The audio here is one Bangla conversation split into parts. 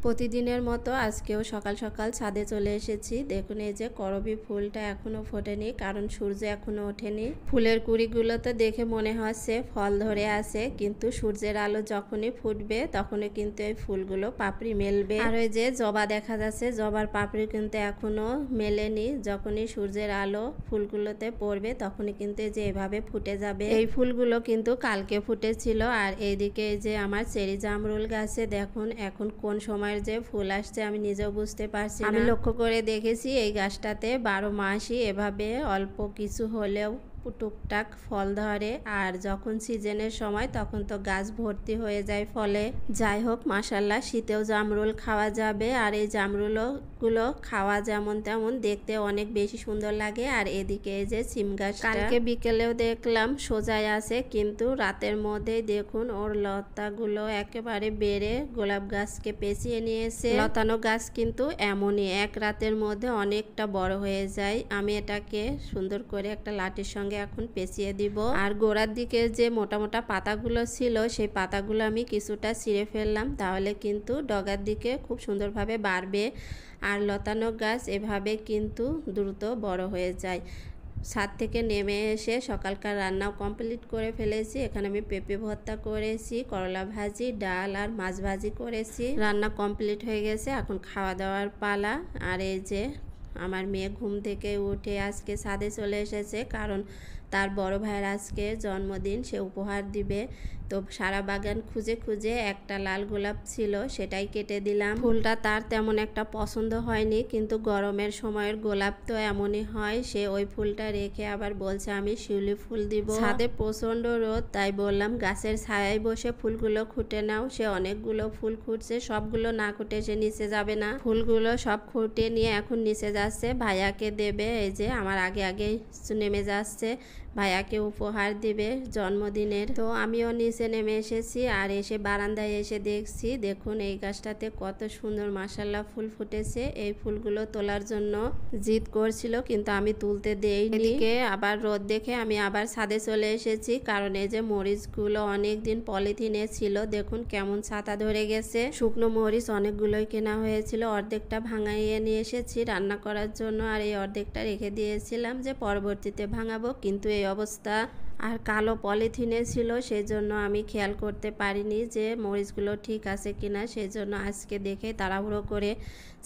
প্রতিদিনের মতো আজকেও সকাল সকাল ছাদে চলে এসেছি। দেখুন এই যে করবী ফুলটা এখনো ফোটেনি, কারণ সূর্য এখনো ওঠেনি। ফুলের কুড়িগুলোতে দেখে মনে হচ্ছে ফল ধরে আছে, কিন্তু সূর্যের আলো যখনই ফুটবে তখনই কিন্তু এই ফুলগুলো পাপড়ি মেলবে। আর ওই যে জবা দেখা যাচ্ছে, জবার পাপড়ি কিন্তু এখনো মেলেনি। যখনই সূর্যের আলো ফুলগুলোতে পড়বে তখনই কিন্তু এই যে এভাবে ফুটে যাবে। এই ফুলগুলো কিন্তু কালকে ফুটেছিল। আর এইদিকে এই যে আমার চেরি জামরুল গাছে দেখুন এখন কোন সময় যে ফুল আসছে আমি নিজেও বুঝতে পারছি না। আমি লক্ষ্য করে দেখেছি এই গাছটাতে 12 মাসই এভাবে অল্প কিছু হলেও টুকটাক ফল ধরে, আর যখন সিজনের সময় তখন তো গাছ ভর্তি হয়ে যায় ফলে। যাই হোক, মাশাল্লাহ শীতেও জামরুল খাওয়া যাবে। আর এই জামরুলগুলো খাওয়া যেমন তেমন দেখতে অনেক বেশি সুন্দর লাগে। আর এদিকে এই যে সিম গাছ কালকে বিকেলেও দেখলাম সোজাই আছে, কিন্তু রাতের মধ্যেই দেখুন ওর লতাগুলো একেবারে বেড়ে গোলাপ গাছকে পেঁচিয়ে নিয়েছে। লতানো গাছ কিন্তু এমনই এক রাতের মধ্যে অনেকটা বড় হয়ে যায়। আমি এটাকে সুন্দর করে একটা লাঠির সঙ্গে এখন পেঁচিয়ে দিব। আর গোড়ার দিকে যে মোটা মোটা পাতাগুলো ছিল সেই পাতাগুলো আমি কিছুটা ছিঁড়ে ফেললাম, তাহলে কিন্তু ডগার দিকে খুব সুন্দরভাবে বাড়বে। আর লতানো গাছ এভাবে কিন্তু দ্রুত বড় হয়ে যায়। ছাদ থেকে নেমে এসে সকালকার রান্নাও কমপ্লিট করে ফেলেছি। এখানে আমি পেঁপে ভর্তা করেছি, করলা ভাজি, ডাল আর মাছ ভাজি করেছি। রান্না কমপ্লিট হয়ে গেছে, এখন খাওয়া দাওয়ার পালা। আর এই যে আমার মেয়ে ঘুম থেকে উঠে আজকে ছাদে চলে এসেছে, কারণ তার বড় ভাইয়ের আজকে জন্মদিন, সে উপহার দিবে। তো সারা বাগান খুঁজে খুঁজে একটা লাল গোলাপ ছিল, সেটাই কেটে দিলাম। ফুলটা তার তেমন একটা পছন্দ হয়নি, কিন্তু গরমের সময়ের গোলাপ তো এমনই হয়। সে ওই ফুলটা রেখে আবার বলছে আমি শিউলি ফুল দিব। ছাদে প্রচন্ড রোদ, তাই বললাম গাছের ছায়ায় বসে ফুলগুলো খুঁটে নাও। সে অনেকগুলো ফুল খুঁটছে, সবগুলো না খুঁটে সে নিচে যাবে না। ফুলগুলো সব খুঁটে নিয়ে এখন নিচে যাচ্ছে, ভাইয়াকে দেবে। এই যে আমার আগে আগে নেমে যাচ্ছে, ভাইয়াকে উপহার দিবে জন্মদিনের। তো আমিও নিচে নেমে এসেছি। আর এসে বারান্দায় এসে দেখছি, দেখুন এই গাছটাতে কত সুন্দর মাশাল্লাহ ফুল ফুটেছে। এই ফুলগুলো তোলার জন্য জিদ করছিল, কিন্তু আমি তুলতে দেইনি। এদিকে আবার রোদ দেখে আমি আবার ছাদে চলে এসেছি, কারণ এই যে মরিচগুলো অনেকদিন পলিথিনে ছিল, দেখুন কেমন ছাতা ধরে গেছে। শুকনো মরিচ অনেকগুলোই কেনা হয়েছিল, অর্ধেকটা ভাঙাইয়ে নিয়ে এসেছি রান্না করার জন্য। আর এই অর্ধেকটা রেখে দিয়েছিলাম যে পরবর্তীতে ভাঙাবো, কিন্তু এই অবস্থা। আর কালো পলিথিনে ছিল, সেই জন্য আমি খেয়াল করতে পারিনি যে মরিচগুলো ঠিক আছে কিনা। সেই জন্য আজকে দেখে তাড়াহুড়ো করে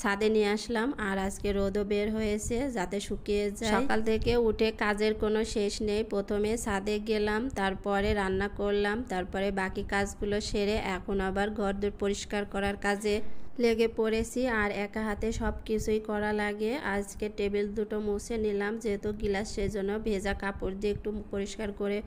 ছাদে নিয়ে আসলাম। আর আজকে রোদও বের হয়েছে যাতে শুকিয়ে যায়। সকাল থেকে উঠে কাজের কোনো শেষ নেই। প্রথমে ছাদে গেলাম, তারপরে রান্না করলাম, তারপরে বাকি কাজগুলো সেরে এখন আবার ঘরদোর পরিষ্কার করার কাজে লেগে পড়েছি। আর একা হাতে সব কিছুই করা লাগে। আজকে টেবিল দুটো মুছে নিলাম, যেহেতু গিলাস, সেজন্য ভেজা কাপড় দিয়ে একটু পরিষ্কার করে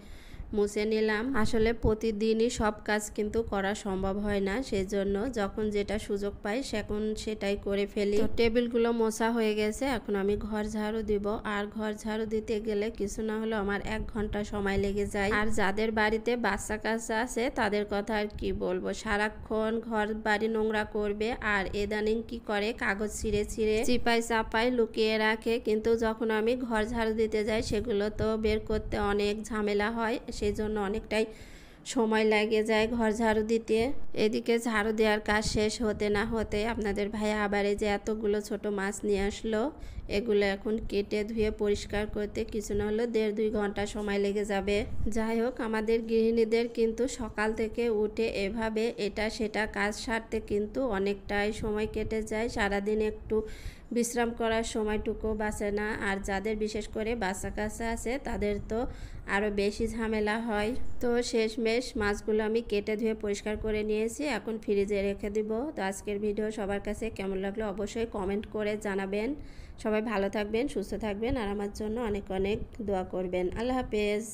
মুছে নিলাম। আসলে প্রতিদিনই সব কাজ কিন্তু করা সম্ভব হয় না, সেজন্য যখন যেটা সুযোগ পাই সেখন সেটাই করে ফেলি। তো টেবিলগুলো মোছা হয়ে গেছে, এখন আমি ঘর ঝাড়ু দিব। আর ঘর ঝাড়ু দিতে গেলে কিছু না হলেও আমার 1 ঘন্টা সময় লেগে যায়। আর যাদের বাড়িতে বাচ্চা কাচ্চা আছে তাদের কথা আর কি বলবো, সারাক্ষণ ঘর বাড়ি নোংরা করবে। আর এদানিং কি করে, কাগজ ছিঁড়ে ছিঁড়ে চিপাই চাপাই লুকিয়ে রাখে, কিন্তু যখন আমি ঘর ঝাড়ু দিতে যাই সেগুলো তো বের করতে অনেক ঝামেলা হয়, সেই জন্য অনেকটাই সময় লাগে যায় ঘর ঝাড়ু দিতে। এদিকে ঝাড়ু দেওয়ার কাজ শেষ হতে না হতে আপনাদের ভাইয়া আবার এই যে এতগুলো ছোট মাছ নিয়ে আসলো, এগুলো এখন কেটে ধুয়ে পরিষ্কার করতে কিছু না হলেও 1.5-2 ঘন্টা সময় লেগে যাবে। যাই হোক, আমাদের গৃহিণীদের কিন্তু সকাল থেকে উঠে এভাবে এটা সেটা কাজ সারতে কিন্তু অনেকটাই সময় কেটে যায়। সারাদিন একটু বিশ্রাম করার সময়টুকু বাঁচে না। আর যাদের বিশেষ করে বাচ্চা কাচ্চা আছে তাদের তো আরও বেশি ঝামেলা হয়। তো শেষমেশ মাছগুলো আমি কেটে ধুয়ে পরিষ্কার করে নিয়েছি, এখন ফ্রিজে রেখে দিব। তো আজকের ভিডিও সবার কাছে কেমন লাগলো অবশ্যই কমেন্ট করে জানাবেন। সবাই ভালো থাকবেন, সুস্থ থাকবেন, আর আমার জন্য অনেক অনেক দোয়া করবেন। আল্লাহ হাফেজ।